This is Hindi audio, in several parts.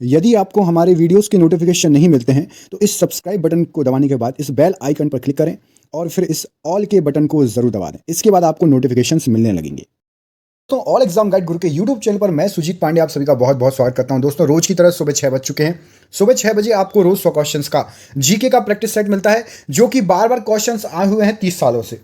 यदि आपको हमारे वीडियोस के नोटिफिकेशन नहीं मिलते हैं तो इस सब्सक्राइब बटन को दबाने के बाद इस बेल आइकन पर क्लिक करें और फिर इस ऑल के बटन को जरूर दबा दें। इसके बाद आपको नोटिफिकेशंस मिलने लगेंगे। तो ऑल एग्जाम गाइड गुरु के यूट्यूब चैनल पर मैं सुजीत पांडे आप सभी का बहुत बहुत स्वागत करता हूं। दोस्तों, रोज की तरह सुबह 6 बज चुके हैं। सुबह 6 बजे आपको रोज 100 क्वेश्चंस का जीके का प्रैक्टिस सेट मिलता है, जो कि बार बार क्वेश्चंस आए हुए हैं 30 सालों से।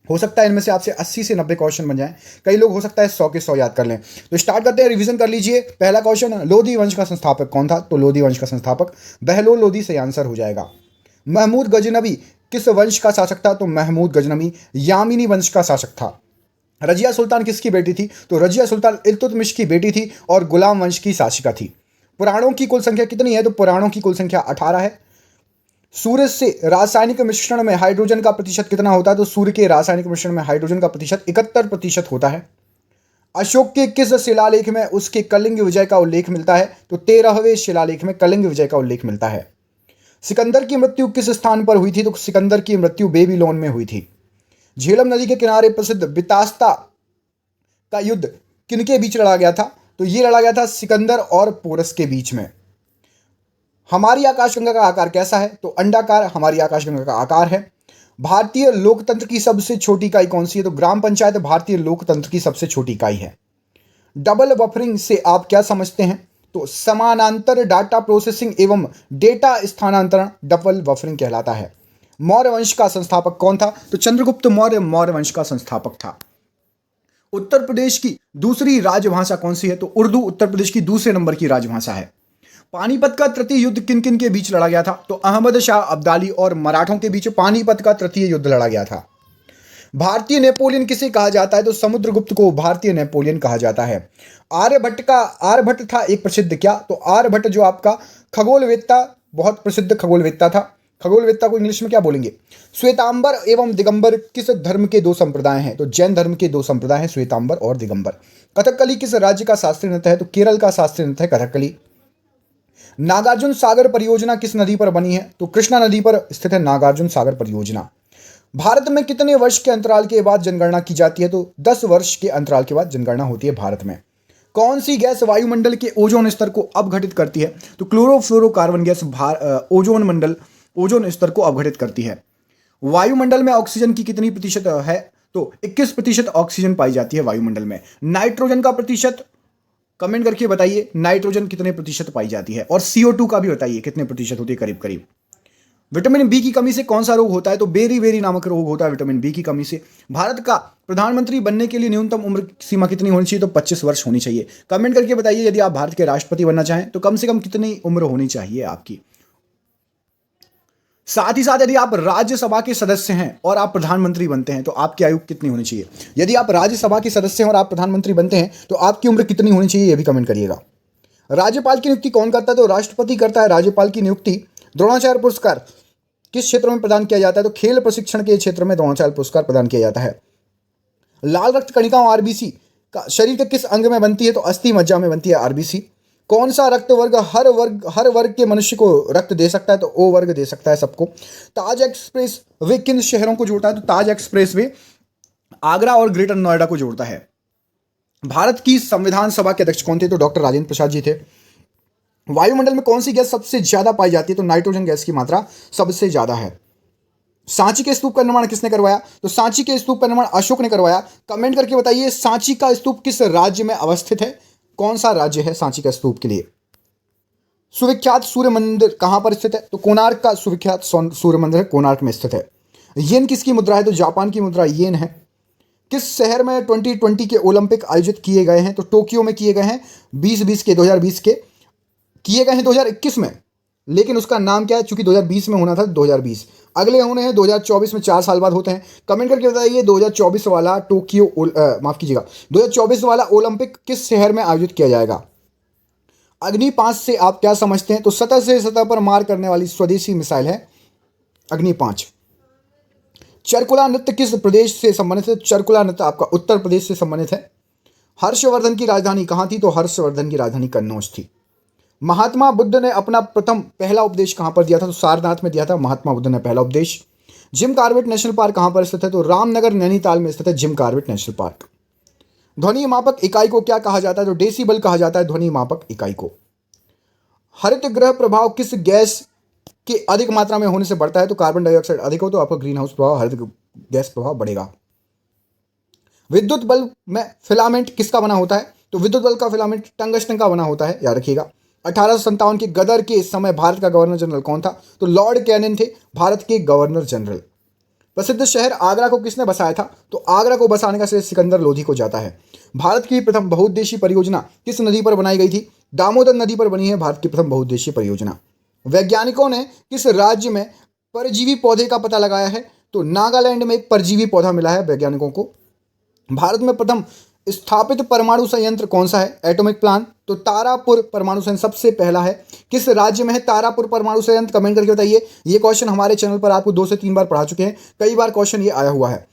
हो सकता है इनमें से आपसे 80 से 90 क्वेश्चन बन जाएं। कई लोग हो सकता है 100 के 100 याद कर लें। तो स्टार्ट करते हैं, रिवीजन कर लीजिए। पहला क्वेश्चन, लोधी वंश का संस्थापक कौन था? तो लोधी वंश का संस्थापक बहलोल लोधी से आंसर हो जाएगा। महमूद गजनवी किस वंश का शासक था? तो महमूद गजनवी यामिनी वंश का शासक था। रजिया सुल्तान किसकी बेटी थी? तो रजिया सुल्तान इल्तुतमिश की बेटी थी और गुलाम वंश की शासिका थी। पुराणों की कुल संख्या कितनी है? तो पुराणों की कुल संख्या 18 है। सूर्य से रासायनिक मिश्रण में हाइड्रोजन का प्रतिशत कितना होता है? तो सूर्य के रासायनिक मिश्रण में हाइड्रोजन का प्रतिशत 71% होता है। अशोक के किस शिलालेख में उसके कलिंग विजय का उल्लेख मिलता है? तो 13वें शिलालेख में कलिंग विजय का उल्लेख मिलता है। सिकंदर की मृत्यु किस स्थान पर हुई थी? तो सिकंदर की मृत्यु बेबीलोन में हुई थी। झेलम नदी के किनारे प्रसिद्ध बितास्ता का युद्ध किनके बीच लड़ा गया था? तो यह लड़ा गया था सिकंदर और पोरस के बीच में। हमारी आकाशगंगा का आकार कैसा है? तो अंडाकार हमारी आकाशगंगा का आकार है। भारतीय लोकतंत्र की सबसे छोटी इकाई कौन सी है? तो ग्राम पंचायत भारतीय लोकतंत्र की सबसे छोटी इकाई है। डबल बफरिंग से आप क्या समझते हैं? तो समानांतर डाटा प्रोसेसिंग एवं डेटा स्थानांतरण डबल बफरिंग कहलाता है। मौर्य वंश का संस्थापक कौन था? तो चंद्रगुप्त मौर्य मौर्य वंश का संस्थापक था। उत्तर प्रदेश की दूसरी राजभाषा कौन सी है? तो उर्दू उत्तर प्रदेश की दूसरे नंबर की राजभाषा है। पानीपत का तृतीय युद्ध किन किन के बीच लड़ा गया था? तो अहमद शाह अब्दाली और मराठों के बीच पानीपत का तृतीय युद्ध लड़ा गया था। भारतीय नेपोलियन किसे कहा जाता है? तो समुद्रगुप्त को भारतीय नेपोलियन कहा जाता है। आर्यभट्ट था एक प्रसिद्ध क्या? तो आर्यभट्ट जो आपका खगोलवेत्ता, बहुत प्रसिद्ध खगोलवेत्ता था। खगोलवेत्ता को इंग्लिश में क्या बोलेंगे? श्वेतांबर एवं दिगंबर किस धर्म के दो संप्रदाय हैं? तो जैन धर्म के दो संप्रदाय हैं, श्वेतांबर और दिगंबर। कथकली किस राज्य का शास्त्रीय नृत्य है? तो केरल का शास्त्रीय नृत्य है कथकली। नागार्जुन सागर परियोजना किस नदी पर बनी है? तो कृष्णा नदी पर स्थित है नागार्जुन सागर परियोजना। भारत में कितने वर्ष के अंतराल के बाद जनगणना की जाती है? तो 10 वर्ष के अंतराल के बाद जनगणना होती है भारत में। कौन सी गैस वायुमंडल के ओजोन स्तर को अवघटित करती है? तो क्लोरोफ्लोरोकार्बन गैस ओजोन स्तर को अवघटित करती है। वायुमंडल में ऑक्सीजन की कितनी प्रतिशत है? तो 21% ऑक्सीजन पाई जाती है वायुमंडल में। नाइट्रोजन का प्रतिशत कमेंट करके बताइए, नाइट्रोजन कितने प्रतिशत पाई जाती है। और CO2 का भी बताइए कितने प्रतिशत होती है करीब करीब। विटामिन बी की कमी से कौन सा रोग होता है? तो बेरी बेरी नामक रोग होता है विटामिन बी की कमी से। भारत का प्रधानमंत्री बनने के लिए न्यूनतम उम्र सीमा कितनी होनी चाहिए? तो 25 वर्ष होनी चाहिए। कमेंट करके बताइए, यदि आप भारत के राष्ट्रपति बनना चाहें तो कम से कम कितनी उम्र होनी चाहिए आपकी। साथ ही साथ यदि आप राज्यसभा के सदस्य हैं और आप प्रधानमंत्री बनते हैं तो आपकी आयु कितनी होनी चाहिए? यदि आप राज्यसभा के सदस्य हैं और आप प्रधानमंत्री बनते हैं तो आपकी उम्र कितनी होनी चाहिए, यह भी कमेंट करिएगा। राज्यपाल की नियुक्ति कौन करता है? तो राष्ट्रपति करता है। राज्यपाल की नियुक्ति द्रोणाचार्य पुरस्कार किस क्षेत्र में प्रदान किया जाता है? तो खेल प्रशिक्षण के क्षेत्र में द्रोणाचार्य पुरस्कार प्रदान किया जाता है। लाल रक्त कणिकाओं आरबीसी का शरीर के किस अंग में बनती है? तो अस्थि मज्जा में बनती है आरबीसी। कौन सा रक्त वर्ग हर वर्ग के मनुष्य को रक्त दे सकता है? तो O वर्ग दे सकता है सबको। ताज एक्सप्रेस वे किन शहरों को जोड़ता है? तो ताज एक्सप्रेस वे आगरा और ग्रेटर नोएडा को जोड़ता है। भारत की संविधान सभा के अध्यक्ष कौन थे? तो डॉक्टर राजेंद्र प्रसाद जी थे। वायुमंडल में कौन सी गैस सबसे ज्यादा पाई जाती है? तो नाइट्रोजन गैस की मात्रा सबसे ज्यादा है। सांची के स्तूप का निर्माण किसने करवाया? तो सांची के स्तूप का निर्माण अशोक ने करवाया। कमेंट करके बताइए, सांची का स्तूप किस राज्य में अवस्थित है? कौन सा राज्य है सांची का स्तूप के लिए? सुविख्यात सूर्य मंदिर कहां पर स्थित है? तो कोणार्क का सुविख्यात सूर्य मंदिर है कोणार्क में स्थित है। येन किसकी मुद्रा है? तो जापान की मुद्रा येन है। किस शहर में 2020 के ओलंपिक आयोजित किए गए हैं? तो टोक्यो में किए गए हैं। 2020 के किए गए हैं 2021 में, लेकिन उसका नाम क्या है? चूंकि 2020 में होना था 2020, अगले होने हैं 2024 में, 4 साल बाद होते हैं। कमेंट करके बताइए 2024 वाला माफ कीजिएगा 2024 वाला ओलंपिक किस शहर में आयोजित किया जाएगा? अग्नि 5 से आप क्या समझते हैं? तो सतह से सतह पर मार करने वाली स्वदेशी मिसाइल है अग्नि 5। चरकुला नृत्य किस प्रदेश से संबंधित है? चरकुला नृत्य आपका उत्तर प्रदेश से संबंधित है। हर्षवर्धन की राजधानी कहां थी? तो हर्षवर्धन की राजधानी कन्नौज थी। महात्मा बुद्ध ने अपना पहला उपदेश कहां पर दिया था? तो सारनाथ में दिया था महात्मा बुद्ध ने पहला उपदेश। जिम कॉर्बेट नेशनल पार्क कहां पर स्थित है? तो रामनगर नैनीताल में स्थित है जिम कॉर्बेट नेशनल पार्क। ध्वनि मापक इकाई को क्या कहा जाता है? तो डेसिबल कहा जाता है ध्वनि मापक इकाई को। हरित गृह प्रभाव किस गैस के अधिक मात्रा में होने से बढ़ता है? तो कार्बन डाइऑक्साइड अधिक हो तो आपका ग्रीन हाउस प्रभाव, हरित गैस प्रभाव बढ़ेगा। विद्युत बल्ब में फिलामेंट किसका बना होता है? तो विद्युत बल्ब का फिलामेंट टंगस्टन का बना होता है, याद रखिएगा। 1857 के गदर के समय भारत का गवर्नर जनरल कौन था? तो लॉर्ड कैनिंग थे भारत के गवर्नर जनरल। प्रसिद्ध शहर आगरा को किसने बसाया था? तो आगरा को बसाने का श्रेय सिकंदर लोधी को जाता है। भारत की प्रथम बहुउद्देशीय परियोजना किस नदी पर बनाई गई थी? दामोदर नदी पर बनी है भारत की प्रथम बहुउद्देशीय परियोजना। वैज्ञानिकों ने किस राज्य में परजीवी पौधे का पता लगाया है? तो नागालैंड में एक परजीवी पौधा मिला है वैज्ञानिकों को। भारत में प्रथम स्थापित परमाणु संयंत्र कौन सा है? Atomic plant. तो तारापुर परमाणु संयंत्र सबसे पहला है। किस राज्य में है तारापुर परमाणु संयंत्र? कमेंट करके बताइए। ये क्वेश्चन हमारे चैनल पर आपको 2 से 3 बार पढ़ा चुके हैं, कई बार क्वेश्चन ये आया हुआ है।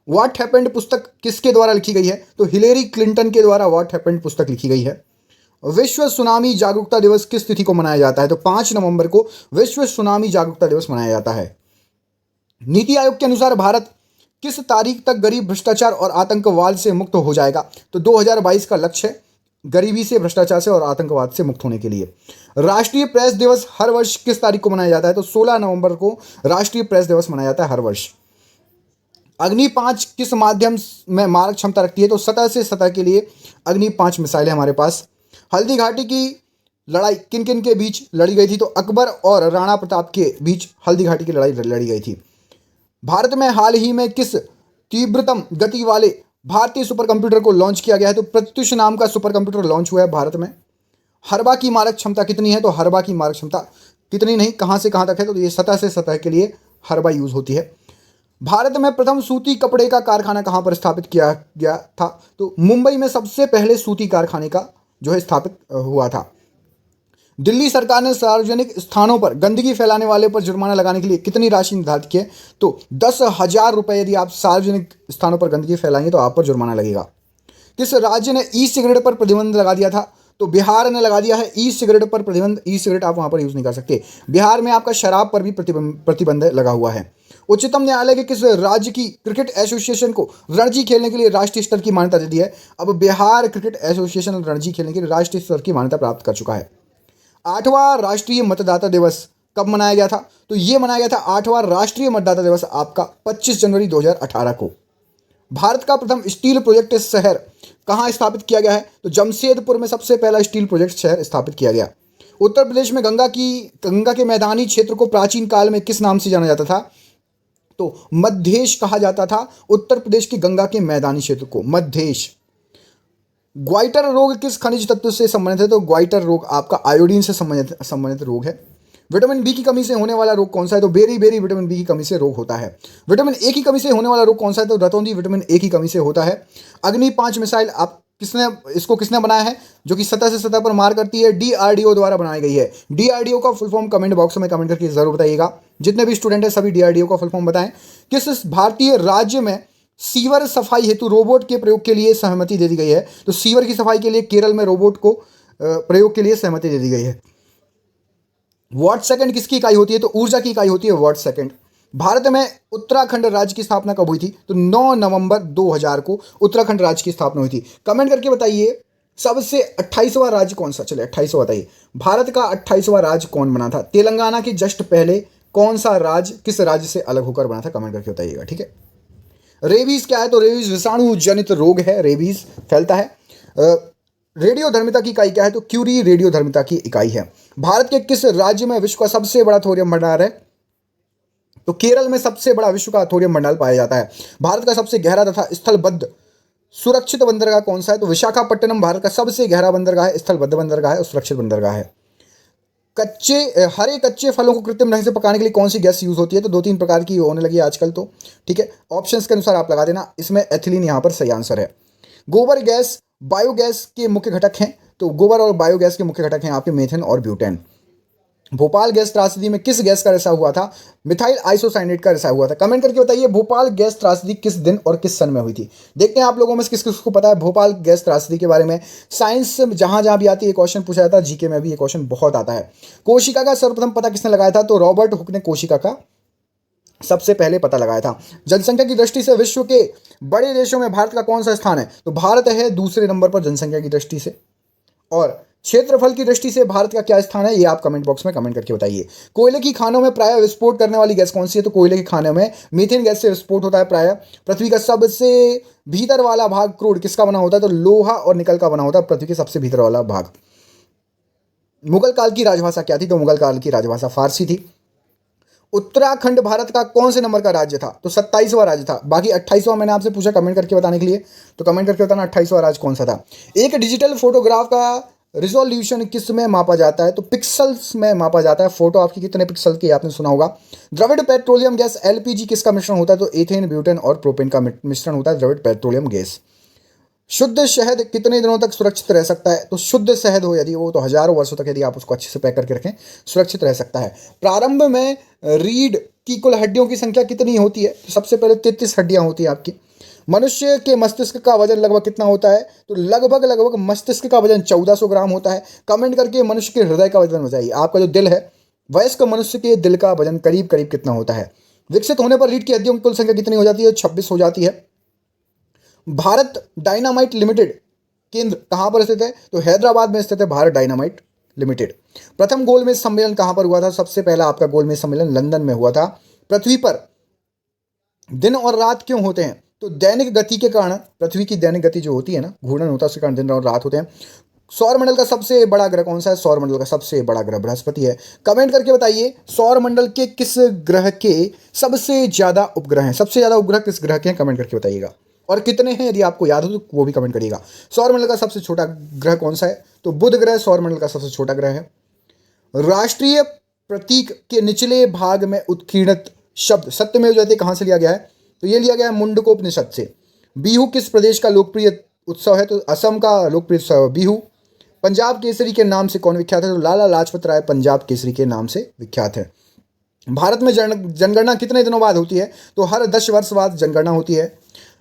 व्हाट हैपेंड पुस्तक किसके द्वारा लिखी गई है? तो हिलेरी क्लिंटन के द्वारा व्हाट हैपेंड पुस्तक लिखी गई है। विश्व सुनामी जागरूकता दिवस किस तिथि को मनाया जाता है? तो 5 नवंबर को विश्व सुनामी जागरूकता दिवस मनाया जाता है। नीति आयोग के अनुसार भारत किस तारीख तक गरीब, भ्रष्टाचार और आतंकवाद से मुक्त हो जाएगा? तो 2022 का लक्ष्य है गरीबी से, भ्रष्टाचार से और आतंकवाद से मुक्त होने के लिए। राष्ट्रीय प्रेस दिवस हर वर्ष किस तारीख को मनाया जाता है? तो 16 नवंबर को राष्ट्रीय प्रेस दिवस मनाया जाता है हर वर्ष। अग्नि 5 किस माध्यम में मारक क्षमता रखती है? तो सतह से सतह के लिए अग्नि 5 मिसाइल है हमारे पास। हल्दी घाटी की लड़ाई किन किन के बीच लड़ी गई थी? तो अकबर और राणा प्रताप के बीच हल्दी घाटी की लड़ाई लड़ी गई थी। भारत में हाल ही में किस तीव्रतम गति वाले भारतीय सुपर कंप्यूटर को लॉन्च किया गया है? तो प्रत्युष नाम का सुपर कंप्यूटर लॉन्च हुआ है भारत में। हरबा की मारक क्षमता कितनी है? तो हरबा की मारक क्षमता कितनी नहीं, कहां से कहां तक है? तो ये सतह से सतह के लिए हरबा यूज होती है। भारत में प्रथम सूती कपड़े का कारखाना कहां पर स्थापित किया गया था? तो मुंबई में सबसे पहले सूती कारखाने का जो है स्थापित हुआ था। दिल्ली सरकार ने सार्वजनिक स्थानों पर गंदगी फैलाने वाले पर जुर्माना लगाने के लिए कितनी राशि निर्धारित की है? तो 10,000 रुपये। यदि आप सार्वजनिक स्थानों पर गंदगी फैलाएंगे तो आप पर जुर्माना लगेगा। किस राज्य ने ई सिगरेट पर प्रतिबंध लगा दिया था? तो बिहार ने लगा दिया है ई सिगरेट पर प्रतिबंध। ई सिगरेट आप वहां पर यूज नहीं कर सकते। बिहार में आपका शराब पर भी प्रतिबंध लगा हुआ है। उच्चतम न्यायालय के किस राज्य की क्रिकेट एसोसिएशन को रणजी खेलने के लिए राष्ट्रीय स्तर की मान्यता दे दी है? अब बिहार क्रिकेट एसोसिएशन रणजी खेलने के लिए राष्ट्रीय स्तर की मान्यता प्राप्त कर चुका है। 8वां राष्ट्रीय मतदाता दिवस कब मनाया गया था? तो ये मनाया गया था 8वां राष्ट्रीय मतदाता दिवस आपका 25 जनवरी 2018 को। भारत का प्रथम स्टील प्रोजेक्ट शहर कहाँ स्थापित किया गया है? तो जमशेदपुर में सबसे पहला स्टील प्रोजेक्ट शहर स्थापित किया गया। उत्तर प्रदेश में गंगा के मैदानी क्षेत्र को प्राचीन काल में किस नाम से जाना जाता था? तो मध्येश कहा जाता था उत्तर प्रदेश की गंगा के मैदानी क्षेत्र को, मध्येश। ग्वाइटर रोग किस खनिज तत्व से संबंधित है? तो ग्वाइटर रोग आपका आयोडीन से संबंधित रोग है। विटामिन बी की कमी से होने वाला रोग कौन सा है? तो बेरी विटामिन बी की कमी से रोग होता है। विटामिन ए की कमी से होने वाला रोग कौन सा है? तो रतौंधी विटामिन ए की कमी से होता है। अग्नि 5 मिसाइल किसने बनाया है जो कि सतह से सतह पर मार करती है? DRDO द्वारा बनाई गई है। DRDO का फुल फॉर्म कमेंट बॉक्स में कमेंट करके जरूर बताइएगा। जितने भी स्टूडेंट हैं सभी DRDO का फुल फॉर्म बताएं। किस भारतीय राज्य में सीवर सफाई हेतु रोबोट के प्रयोग के लिए सहमति दे दी गई है? तो सीवर की सफाई के लिए केरल में रोबोट को प्रयोग के लिए सहमति दे दी गई है। वॉट सेकंड किसकी इकाई होती है? तो ऊर्जा की इकाई होती है वॉट सेकंड। भारत में उत्तराखंड राज्य की स्थापना कब हुई थी? तो 9 नवंबर 2000 को उत्तराखंड राज्य की स्थापना हुई थी। कमेंट करके बताइए सबसे 28वां राज्य कौन सा? चले 28वां बताइए। भारत का 28वां राज्य कौन बना था? तेलंगाना के जस्ट पहले कौन सा राज्य किस राज्य से अलग होकर बना था? कमेंट करके बताइएगा, ठीक है। रेबीज क्या है? तो रेबीज विषाणु जनित रोग है, रेबीज फैलता है। रेडियोधर्मिता की इकाई क्या है? तो क्यूरी रेडियोधर्मिता की इकाई है। भारत के किस राज्य में विश्व का सबसे बड़ा थोरियम भंडार है? तो केरल में सबसे बड़ा विश्व का थोरियम भंडार पाया जाता है। भारत का सबसे गहरा तथा स्थलबद्ध सुरक्षित बंदरगाह कौन सा है? तो विशाखापट्टनम भारत का सबसे गहरा बंदरगाह है, स्थलबद्ध बंदरगाह है और सुरक्षित बंदरगाह है। हरे कच्चे फलों को कृत्रिम ढंग से पकाने के लिए कौन सी गैस यूज होती है? तो 2-3 प्रकार की होने लगी है आजकल तो, ठीक है। ऑप्शंस के अनुसार आप लगा देना। इसमें एथिलीन यहाँ पर सही आंसर है। गोबर गैस बायोगैस के मुख्य घटक हैं। तो गोबर और बायोगैस के मुख्य घटक हैं आपके मीथेन और ब्यूटेन। भोपाल गैस त्रासदी में किस गैस का रिसाव हुआ था? मिथाइल आइसोसाइनेट का रिसाव हुआ था। कमेंट करके बताइए भोपाल गैस त्रासदी किस दिन और किस सन में हुई थी? देखते हैं आप लोगों में से किस किस को पता है भोपाल गैस त्रासदी के बारे में। साइंस जहां जहां भी आती है क्वेश्चन पूछा जाता है, जीके में भी ये क्वेश्चन बहुत आता है। कोशिका का सर्वप्रथम पता किसने लगाया था? तो रॉबर्ट हुक ने कोशिका का सबसे पहले पता लगाया था। जनसंख्या की दृष्टि से विश्व के बड़े देशों में भारत का कौन सा स्थान है? तो भारत है दूसरे नंबर पर जनसंख्या की दृष्टि से। और क्षेत्रफल की दृष्टि से भारत का क्या स्थान है, ये आप कमेंट बॉक्स में कमेंट करके बताइए। कोयले की खानों में प्राय विस्फोट करने वाली गैस कौन सी है, तो कोयले की खानों में मीथेन गैस से विस्फोट होता है प्राय। पृथ्वी का सबसे भीतर वाला भाग क्रूड किसका बना होता है, तो लोहा और निकल का बना होता है पृथ्वी के सबसे भीतर वाला भाग। मुगल काल की राजभाषा क्या थी, तो मुगल काल की राजभाषा फारसी थी। उत्तराखंड भारत का कौन से नंबर का राज्य था, तो 27वां राज्य था। बाकी 28वां मैंने आपसे पूछा कमेंट करके बताने के लिए, तो कमेंट करके बताना 28वां राज्य कौन सा था। एक डिजिटल फोटोग्राफ का रिजोल्यूशन किस में मापा जाता है, तो पिक्सल्स में मापा जाता है। फोटो आपकी कितने पिक्सल की आपने सुना होगा। द्रविड़ पेट्रोलियम गैस एलपीजी किसका मिश्रण होता है, तो एथेन, ब्यूटेन और प्रोपेन का मिश्रण होता है द्रविड़ पेट्रोलियम गैस। शुद्ध शहद कितने दिनों तक सुरक्षित रह सकता है, तो शुद्ध शहद हो यदि वो, तो हजारों वर्षों तक यदि आप उसको अच्छे से पैक करके रखें सुरक्षित रह सकता है। प्रारंभ में रीढ़ की कुल हड्डियों की संख्या कितनी होती है, तो सबसे पहले 33 हड्डियां होती हैं आपकी। मनुष्य के मस्तिष्क का वजन लगभग कितना होता है, तो लगभग मस्तिष्क का वजन 1400 ग्राम होता है। कमेंट करके मनुष्य के हृदय का वजन बताइए, आपका जो दिल है, वयस्क मनुष्य के दिल का वजन करीब करीब कितना होता है। विकसित होने पर रीढ़ की हड्डियों की कुल संख्या कितनी हो जाती है, 26 हो जाती है। भारत डायनामाइट लिमिटेड केंद्र कहां पर स्थित है, तो हैदराबाद में स्थित है भारत डायनामाइट लिमिटेड। प्रथम गोलमेज सम्मेलन कहां पर हुआ था, सबसे पहला आपका गोलमेज सम्मेलन लंदन में हुआ था। पृथ्वी पर दिन और रात क्यों होते हैं, तो दैनिक गति के कारण, पृथ्वी की दैनिक गति जो होती है ना, घूर्णन होता है, उसके कारण दिन और रात होते हैं। सौरमंडल का सबसे बड़ा ग्रह कौन सा है, सौरमंडल का सबसे बड़ा ग्रह बृहस्पति है। कमेंट करके बताइए सौरमंडल के किस ग्रह के सबसे ज्यादा उपग्रह हैं, सबसे ज्यादा उपग्रह किस ग्रह के हैं, कमेंट करके बताइएगा। और कितने हैं यदि आपको याद हो तो वो भी कमेंट करिएगा। सौरमंडल का सबसे छोटा ग्रह कौन सा है, तो बुध ग्रह सौरमंडल का सबसे छोटा ग्रह है। राष्ट्रीय प्रतीक के निचले भाग में उत्कीर्णित शब्द सत्यमेव जयते कहां से लिया गया है, तो ये लिया गया है मुंडकोपनिषद से। बिहू किस प्रदेश का लोकप्रिय उत्सव है, तो असम का लोकप्रिय उत्सव बिहू। पंजाब केसरी के नाम से कौन विख्यात है, तो लाला लाजपत राय पंजाब केसरी के नाम से विख्यात है। भारत में जनगणना कितने दिनों बाद होती है, तो हर 10 वर्ष बाद जनगणना होती है।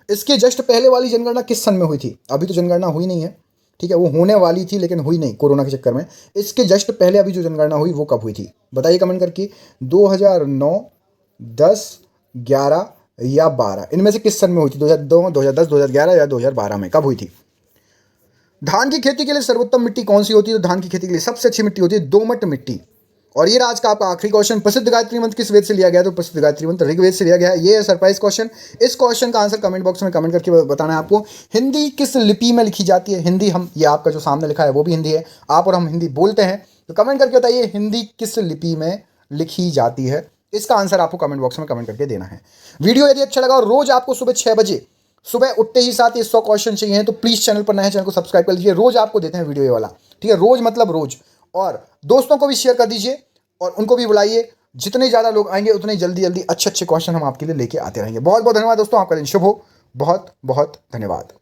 इसके जस्ट पहले वाली जनगणना किस सन में हुई थी, अभी तो जनगणना हुई नहीं है, ठीक है, वो होने वाली थी लेकिन हुई नहीं कोरोना के चक्कर में। इसके जस्ट पहले अभी जो जनगणना हुई वो कब हुई थी, बताइए कमेंट करके। 2009, 10, 11 या 12, इनमें से किस सन में हुई थी, 2002, 2010, 2011 या 2012 में कब हुई थी। धान की खेती के लिए सर्वोत्तम मिट्टी कौन सी होती है, तो धान की खेती के लिए सबसे अच्छी मिट्टी होती है दोमट मिट्टी। और ये आज का आपका आखिरी क्वेश्चन, प्रसिद्ध गायत्री मंत्र किस वेद से लिया गया है, तो प्रसिद्ध गायत्री मंत्र ऋग्वेद से लिया गया है। ये है सरप्राइज क्वेश्चन। इस क्वेश्चन का आंसर कमेंट बॉक्स में कमेंट करके बताना है आपको। हिंदी किस लिपि में लिखी जाती है, हिंदी हम, ये आपका जो सामने लिखा है वो भी हिंदी है, आप और हम हिंदी बोलते हैं, तो कमेंट करके बताइए हिंदी किस लिपि में लिखी जाती है। इसका आंसर आपको कमेंट बॉक्स में कमेंट करके देना है। वीडियो यदि अच्छा लगा और रोज आपको सुबह 6 बजे सुबह उठते ही साथ ये 100 क्वेश्चन चाहिए, तो प्लीज़ चैनल पर नए हैं, चैनल को सब्सक्राइब कर लीजिए। रोज आपको देते हैं वीडियो ये वाला, ठीक है, रोज मतलब रोज। और दोस्तों को भी शेयर कर दीजिए और उनको भी बुलाइए। जितने ज़्यादा लोग आएंगे उतने जल्दी जल्दी अच्छे अच्छे क्वेश्चन हम आपके लिए लेके आते रहेंगे। बहुत बहुत धन्यवाद दोस्तों, आपका दिन शुभ हो। बहुत बहुत धन्यवाद।